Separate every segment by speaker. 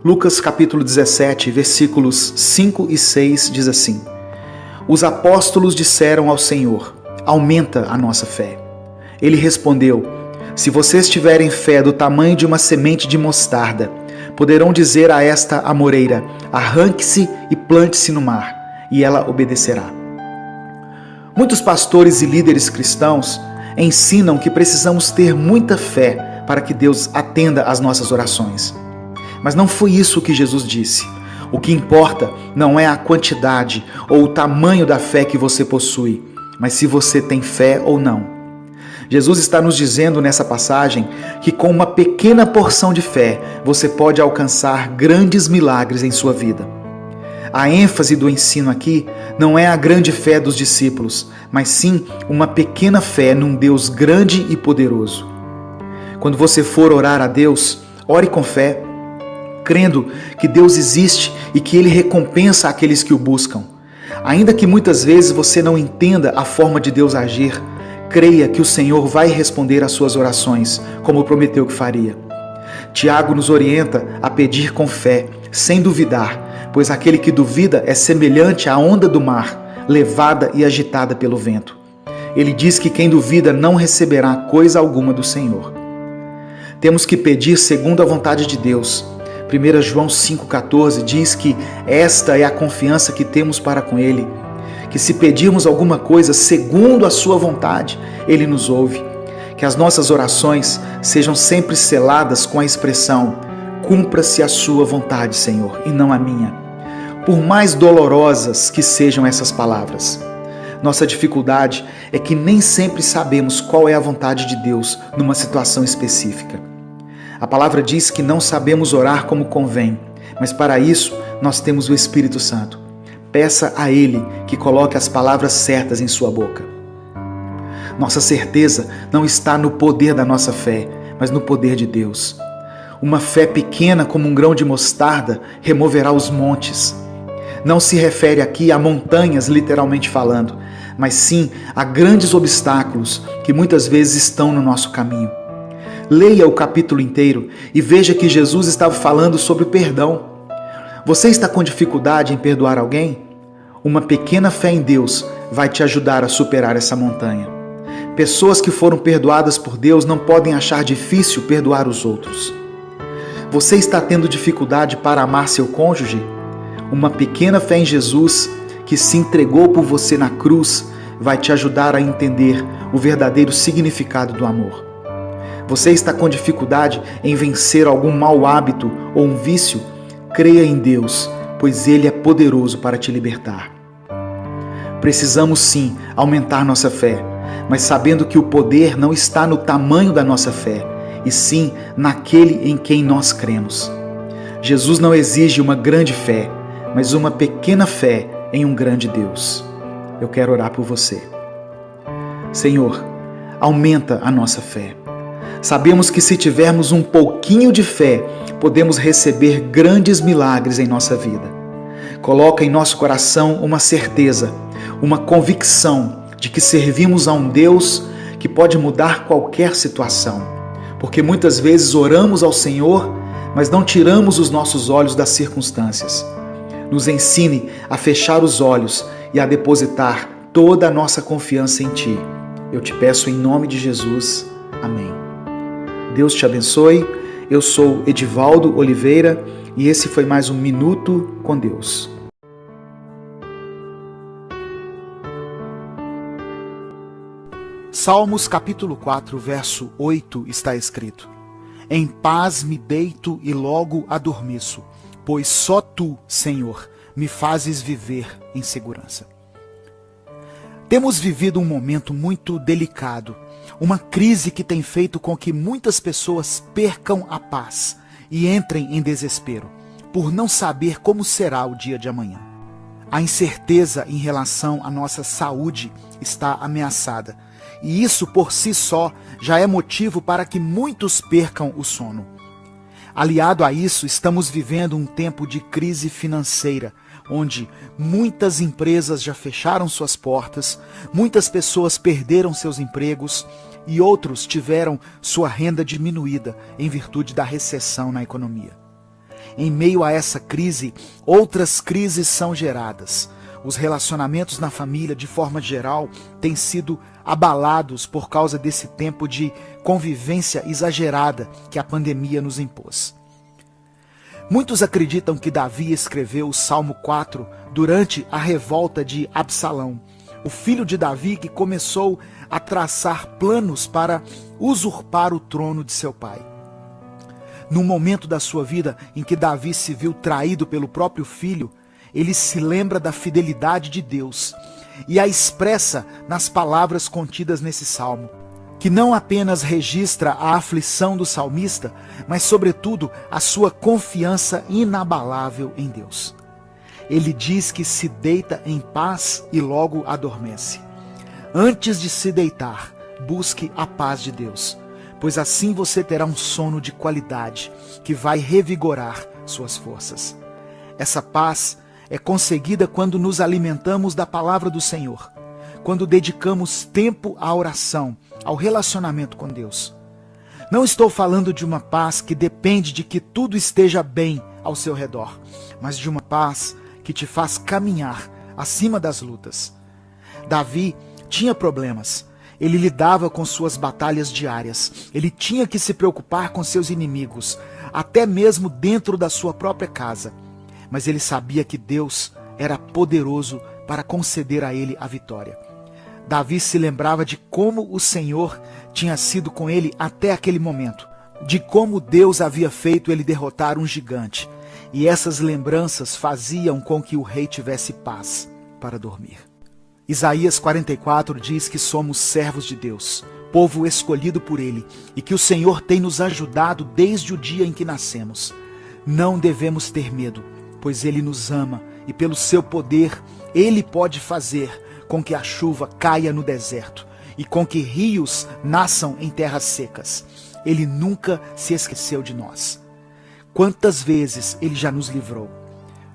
Speaker 1: Lucas capítulo 17, versículos 5 e 6 diz assim: Os apóstolos disseram ao Senhor: aumenta a nossa fé. Ele respondeu: se vocês tiverem fé do tamanho de uma semente de mostarda, poderão dizer a esta amoreira: arranque-se e plante-se no mar, e ela obedecerá. Muitos pastores e líderes cristãos ensinam que precisamos ter muita fé para que Deus atenda às nossas orações. Mas não foi isso que Jesus disse. O que importa não é a quantidade ou o tamanho da fé que você possui, mas se você tem fé ou não. Jesus está nos dizendo nessa passagem que com uma pequena porção de fé você pode alcançar grandes milagres em sua vida. A ênfase do ensino aqui não é a grande fé dos discípulos, mas sim uma pequena fé num Deus grande e poderoso. Quando você for orar a Deus, ore com fé, crendo que Deus existe e que Ele recompensa aqueles que o buscam. Ainda que muitas vezes você não entenda a forma de Deus agir, creia que o Senhor vai responder às suas orações, como prometeu que faria. Tiago nos orienta a pedir com fé, sem duvidar, pois aquele que duvida é semelhante à onda do mar, levada e agitada pelo vento. Ele diz que quem duvida não receberá coisa alguma do Senhor. Temos que pedir segundo a vontade de Deus. 1 João 5,14 diz que esta é a confiança que temos para com Ele, que se pedirmos alguma coisa segundo a sua vontade, Ele nos ouve. Que as nossas orações sejam sempre seladas com a expressão: cumpra-se a sua vontade, Senhor, e não a minha. Por mais dolorosas que sejam essas palavras. Nossa dificuldade é que nem sempre sabemos qual é a vontade de Deus numa situação específica. A palavra diz que não sabemos orar como convém, mas para isso nós temos o Espírito Santo. Peça a Ele que coloque as palavras certas em sua boca. Nossa certeza não está no poder da nossa fé, mas no poder de Deus. Uma fé pequena como um grão de mostarda removerá os montes. Não se refere aqui a montanhas, literalmente falando, mas sim a grandes obstáculos que muitas vezes estão no nosso caminho. Leia o capítulo inteiro e veja que Jesus estava falando sobre perdão. Você está com dificuldade em perdoar alguém? Uma pequena fé em Deus vai te ajudar a superar essa montanha. Pessoas que foram perdoadas por Deus não podem achar difícil perdoar os outros. Você está tendo dificuldade para amar seu cônjuge? Uma pequena fé em Jesus, que se entregou por você na cruz, vai te ajudar a entender o verdadeiro significado do amor. Você está com dificuldade em vencer algum mau hábito ou um vício? Creia em Deus, pois Ele é poderoso para te libertar. Precisamos sim aumentar nossa fé, mas sabendo que o poder não está no tamanho da nossa fé, e sim naquele em quem nós cremos. Jesus não exige uma grande fé, mas uma pequena fé em um grande Deus. Eu quero orar por você. Senhor, aumenta a nossa fé. Sabemos que se tivermos um pouquinho de fé, podemos receber grandes milagres em nossa vida. Coloca em nosso coração uma certeza, uma convicção de que servimos a um Deus que pode mudar qualquer situação. Porque muitas vezes oramos ao Senhor, mas não tiramos os nossos olhos das circunstâncias. Nos ensine a fechar os olhos e a depositar toda a nossa confiança em Ti. Eu te peço em nome de Jesus. Amém. Deus te abençoe. Eu sou Edivaldo Oliveira e esse foi mais um Minuto com Deus. Salmos capítulo 4, verso 8 está escrito: Em paz me deito e logo adormeço, pois só Tu, Senhor, me fazes viver em segurança. Temos vivido um momento muito delicado, uma crise que tem feito com que muitas pessoas percam a paz e entrem em desespero, por não saber como será o dia de amanhã. A incerteza em relação à nossa saúde está ameaçada, e isso por si só já é motivo para que muitos percam o sono. Aliado a isso, estamos vivendo um tempo de crise financeira, onde muitas empresas já fecharam suas portas, muitas pessoas perderam seus empregos e outros tiveram sua renda diminuída em virtude da recessão na economia. em meio a essa crise, outras crises são geradas. Os relacionamentos na família, de forma geral, têm sido abalados por causa desse tempo de convivência exagerada que a pandemia nos impôs. Muitos acreditam que Davi escreveu o Salmo 4 durante a revolta de Absalão, o filho de Davi que começou a traçar planos para usurpar o trono de seu pai. Num momento da sua vida em que Davi se viu traído pelo próprio filho, ele se lembra da fidelidade de Deus e a expressa nas palavras contidas nesse salmo, que não apenas registra a aflição do salmista, mas sobretudo a sua confiança inabalável em Deus. Ele diz que se deita em paz e logo adormece. Antes de se deitar, busque a paz de Deus, pois assim você terá um sono de qualidade que vai revigorar suas forças. Essa paz é conseguida quando nos alimentamos da palavra do Senhor, quando dedicamos tempo à oração, ao relacionamento com Deus. Não estou falando de uma paz que depende de que tudo esteja bem ao seu redor, mas de uma paz que te faz caminhar acima das lutas. Davi tinha problemas. Ele lidava com suas batalhas diárias. Ele tinha que se preocupar com seus inimigos, até mesmo dentro da sua própria casa. Mas ele sabia que Deus era poderoso para conceder a ele a vitória. Davi se lembrava de como o Senhor tinha sido com ele até aquele momento, de como Deus havia feito ele derrotar um gigante, e essas lembranças faziam com que o rei tivesse paz para dormir. Isaías 44 diz que somos servos de Deus, povo escolhido por Ele, e que o Senhor tem nos ajudado desde o dia em que nascemos. Não devemos ter medo, pois Ele nos ama, e pelo seu poder, Ele pode fazer com que a chuva caia no deserto, e com que rios nasçam em terras secas. Ele nunca se esqueceu de nós. Quantas vezes Ele já nos livrou?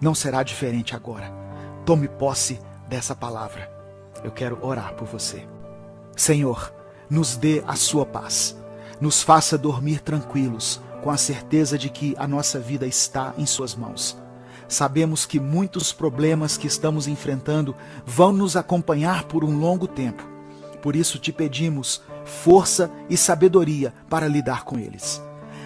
Speaker 1: Não será diferente agora. Tome posse dessa palavra. Eu quero orar por você. Senhor, nos dê a sua paz. Nos faça dormir tranquilos, com a certeza de que a nossa vida está em suas mãos. Sabemos que muitos problemas que estamos enfrentando vão nos acompanhar por um longo tempo. Por isso te pedimos força e sabedoria para lidar com eles.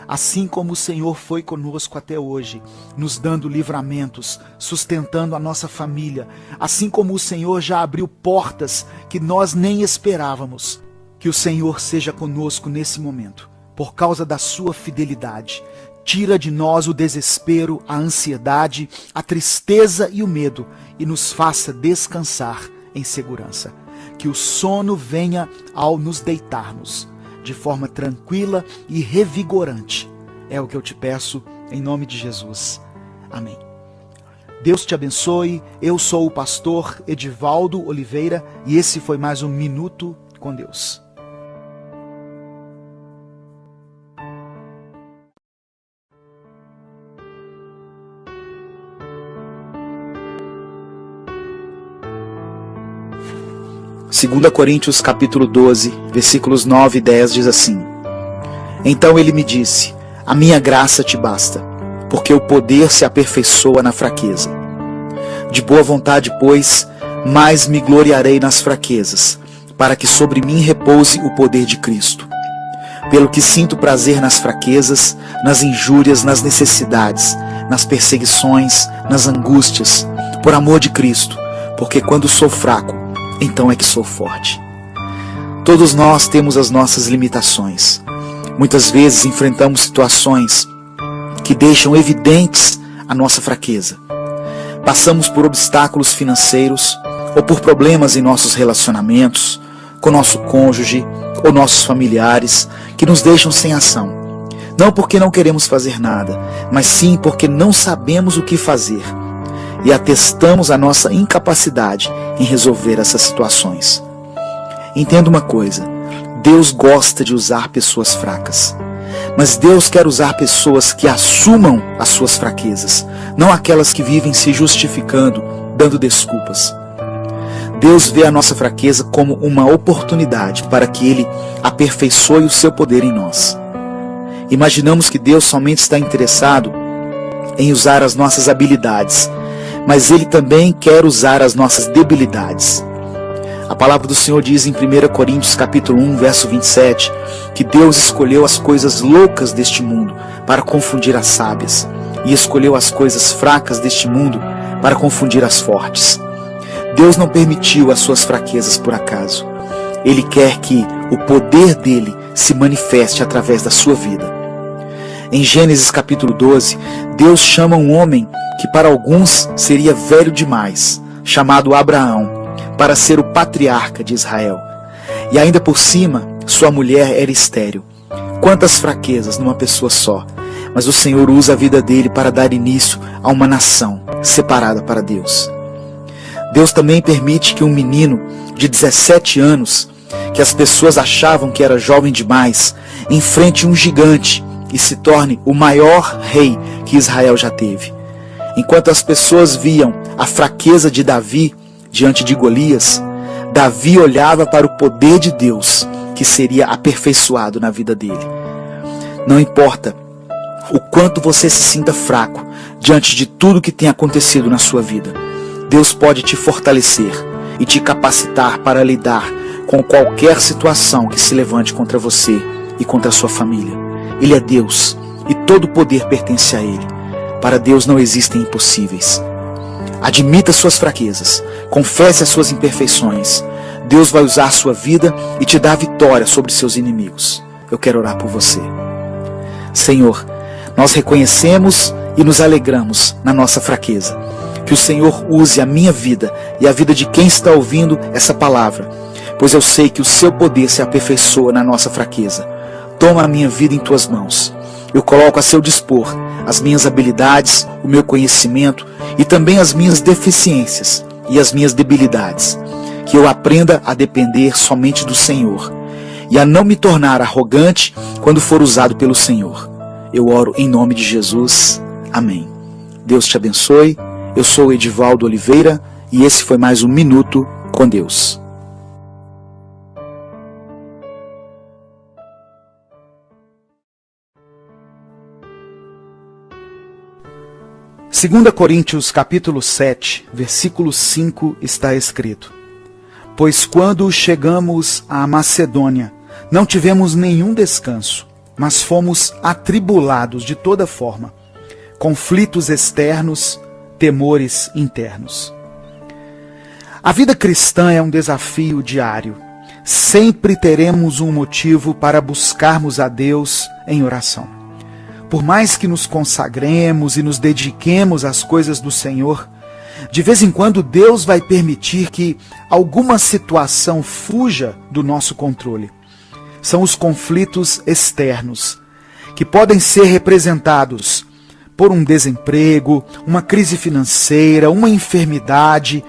Speaker 1: Assim como o Senhor foi conosco até hoje, nos dando livramentos, sustentando a nossa família, assim como o Senhor já abriu portas que nós nem esperávamos, que o Senhor seja conosco nesse momento, por causa da sua fidelidade. Tira de nós o desespero, a ansiedade, a tristeza e o medo e nos faça descansar em segurança. Que o sono venha ao nos deitarmos, de forma tranquila e revigorante. É o que eu te peço, em nome de Jesus. Amém. Deus te abençoe. Eu sou o pastor Edivaldo Oliveira e esse foi mais um Minuto com Deus. Segunda Coríntios capítulo 12, versículos 9 e 10 diz assim: Então ele me disse, a minha graça te basta, porque o poder se aperfeiçoa na fraqueza. De boa vontade, pois, mais me gloriarei nas fraquezas, para que sobre mim repouse o poder de Cristo. Pelo que sinto prazer nas fraquezas, nas injúrias, nas necessidades, nas perseguições, nas angústias, por amor de Cristo, porque quando sou fraco, então é que sou forte. Todos nós temos as nossas limitações. Muitas vezes enfrentamos situações que deixam evidentes a nossa fraqueza. Passamos por obstáculos financeiros ou por problemas em nossos relacionamentos, com nosso cônjuge ou nossos familiares, que nos deixam sem ação. Não porque não queremos fazer nada, mas sim porque não sabemos o que fazer. E atestamos a nossa incapacidade em resolver essas situações. Entenda uma coisa, Deus gosta de usar pessoas fracas, mas Deus quer usar pessoas que assumam as suas fraquezas, não aquelas que vivem se justificando, dando desculpas. Deus vê a nossa fraqueza como uma oportunidade para que Ele aperfeiçoe o seu poder em nós. Imaginamos que Deus somente está interessado em usar as nossas habilidades, mas Ele também quer usar as nossas debilidades. A palavra do Senhor diz em 1 Coríntios capítulo 1, verso 27, que Deus escolheu as coisas loucas deste mundo para confundir as sábias, e escolheu as coisas fracas deste mundo para confundir as fortes. Deus não permitiu as suas fraquezas por acaso. Ele quer que o poder dele se manifeste através da sua vida. Em Gênesis capítulo 12, Deus chama um homem que para alguns seria velho demais, chamado Abraão, para ser o patriarca de Israel. E ainda por cima, sua mulher era estéril. Quantas fraquezas numa pessoa só, mas o Senhor usa a vida dele para dar início a uma nação separada para Deus. Deus também permite que um menino de 17 anos, que as pessoas achavam que era jovem demais, enfrente um gigante e se torne o maior rei que Israel já teve. Enquanto as pessoas viam a fraqueza de Davi diante de Golias, Davi olhava para o poder de Deus que seria aperfeiçoado na vida dele. Não importa o quanto você se sinta fraco diante de tudo que tem acontecido na sua vida, Deus pode te fortalecer e te capacitar para lidar com qualquer situação que se levante contra você e contra a sua família. Ele é Deus e todo o poder pertence a Ele. Para Deus não existem impossíveis. Admita suas fraquezas, confesse as suas imperfeições. Deus vai usar a sua vida e te dar vitória sobre seus inimigos. Eu quero orar por você. Senhor, nós reconhecemos e nos alegramos na nossa fraqueza. Que o Senhor use a minha vida e a vida de quem está ouvindo essa palavra, pois eu sei que o seu poder se aperfeiçoa na nossa fraqueza. Toma a minha vida em tuas mãos. Eu coloco a seu dispor as minhas habilidades, o meu conhecimento e também as minhas deficiências e as minhas debilidades. Que eu aprenda a depender somente do Senhor e a não me tornar arrogante quando for usado pelo Senhor. Eu oro em nome de Jesus. Amém. Deus te abençoe. Eu sou o Edivaldo Oliveira e esse foi mais um Minuto com Deus. 2 Coríntios capítulo 7, versículo 5 está escrito: Pois quando chegamos à Macedônia, não tivemos nenhum descanso, mas fomos atribulados de toda forma, conflitos externos, temores internos. A vida cristã é um desafio diário. Sempre teremos um motivo para buscarmos a Deus em oração. Por mais que nos consagremos e nos dediquemos às coisas do Senhor, de vez em quando Deus vai permitir que alguma situação fuja do nosso controle. São os conflitos externos, que podem ser representados por um desemprego, uma crise financeira, uma enfermidade,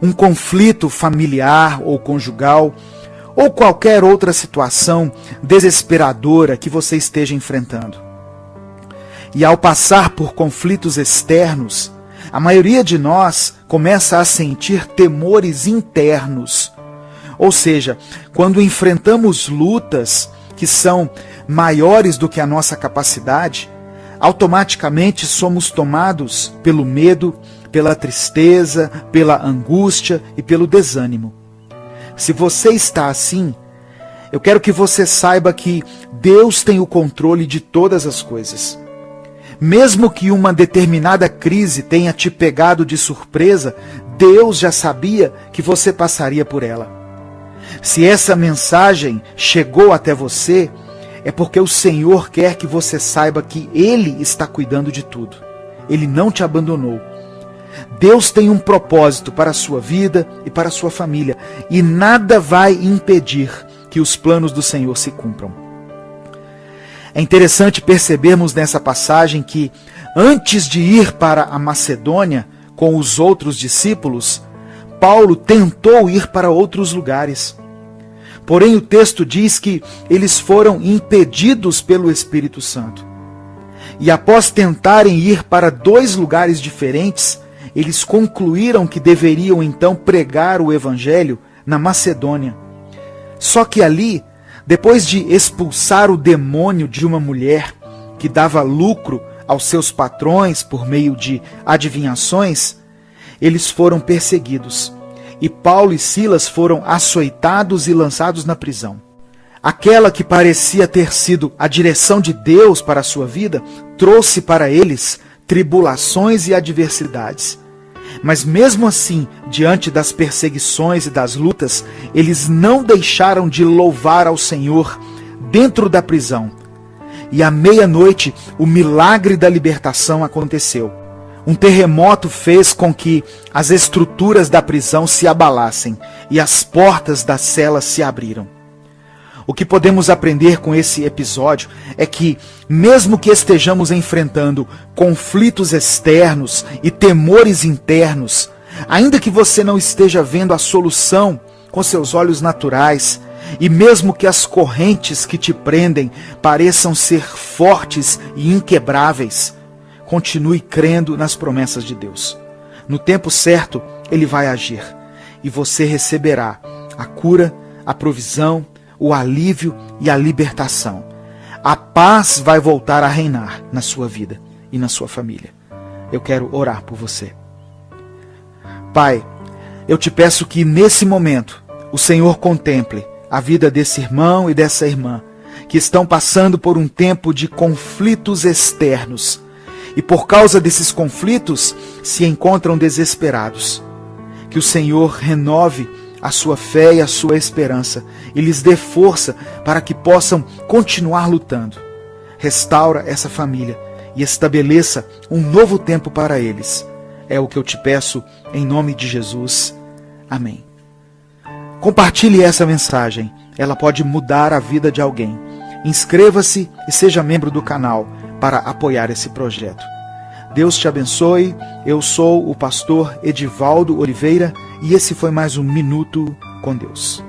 Speaker 1: um conflito familiar ou conjugal, ou qualquer outra situação desesperadora que você esteja enfrentando. E ao passar por conflitos externos, a maioria de nós começa a sentir temores internos. Ou seja, quando enfrentamos lutas que são maiores do que a nossa capacidade, automaticamente somos tomados pelo medo, pela tristeza, pela angústia e pelo desânimo. Se você está assim, eu quero que você saiba que Deus tem o controle de todas as coisas. Mesmo que uma determinada crise tenha te pegado de surpresa, Deus já sabia que você passaria por ela. Se essa mensagem chegou até você, é porque o Senhor quer que você saiba que Ele está cuidando de tudo. Ele não te abandonou. Deus tem um propósito para a sua vida e para a sua família, e nada vai impedir que os planos do Senhor se cumpram. É interessante percebermos nessa passagem que, antes de ir para a Macedônia com os outros discípulos, Paulo tentou ir para outros lugares. Porém, o texto diz que eles foram impedidos pelo Espírito Santo. E após tentarem ir para 2 lugares diferentes, eles concluíram que deveriam então pregar o Evangelho na Macedônia. Só que ali, depois de expulsar o demônio de uma mulher que dava lucro aos seus patrões por meio de adivinhações, eles foram perseguidos. E Paulo e Silas foram açoitados e lançados na prisão. Aquela que parecia ter sido a direção de Deus para a sua vida, trouxe para eles tribulações e adversidades. Mas mesmo assim, diante das perseguições e das lutas, eles não deixaram de louvar ao Senhor dentro da prisão. E à meia-noite, o milagre da libertação aconteceu. Um terremoto fez com que as estruturas da prisão se abalassem e as portas das celas se abriram. O que podemos aprender com esse episódio é que, mesmo que estejamos enfrentando conflitos externos e temores internos, ainda que você não esteja vendo a solução com seus olhos naturais, e mesmo que as correntes que te prendem pareçam ser fortes e inquebráveis, continue crendo nas promessas de Deus. No tempo certo, Ele vai agir, e você receberá a cura, a provisão, o alívio e a libertação. A paz vai voltar a reinar na sua vida e na sua família. Eu quero orar por você. Pai, eu te peço que nesse momento o Senhor contemple a vida desse irmão e dessa irmã que estão passando por um tempo de conflitos externos e por causa desses conflitos se encontram desesperados. Que o Senhor renove a sua fé e a sua esperança e lhes dê força para que possam continuar lutando. Restaura essa família e estabeleça um novo tempo para eles. É o que eu te peço em nome de Jesus. Amém. Compartilhe essa mensagem. Ela pode mudar a vida de alguém. Inscreva-se e seja membro do canal para apoiar esse projeto. Deus te abençoe. Eu sou o pastor Edivaldo Oliveira e esse foi mais um Minuto com Deus.